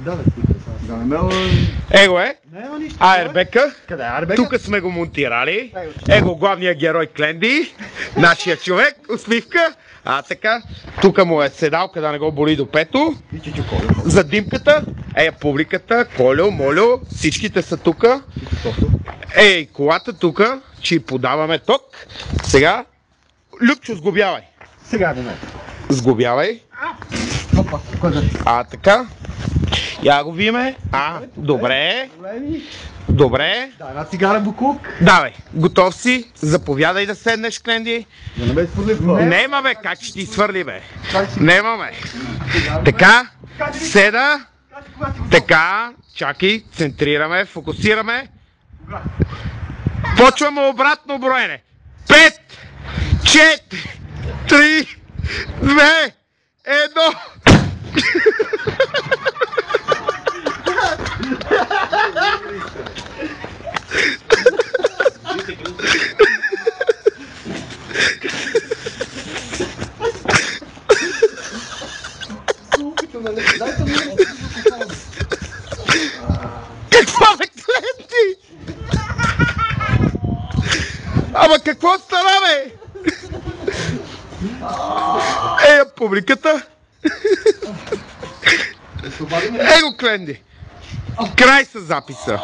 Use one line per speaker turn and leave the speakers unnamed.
Да, не ме...
Его е.
Няма нищо.
Айрбека.
Къде е Айрбека?
Тук сме го монтирали. Его главният герой Кленди. Нашия човек. Усмивка. Така. Тук му е седалка да не го боли до пето. За димката. Публиката. Колю, Молю. Всичките са тук. Колата тук. Че подаваме ток. Сега. Любчо, сглобявай.
Сега да не.
Сглобявай. Така. Я го виме. Добре. Добре.
Дай една цигара, буклук.
Давай. Готов си. Заповядай да седнеш, Кленди.
Да не ме свърли в...
Нема, бе. Как ще ти свърли, бе? Нема, бе. Така. Седа. Така. Чакай. Центрираме. Фокусираме. Почваме обратно броене. 5, 4, 3, 2, 1. Какво бе, Кленди? Ама какво стана, бе? Публиката. Его, Кленди. Край с записа.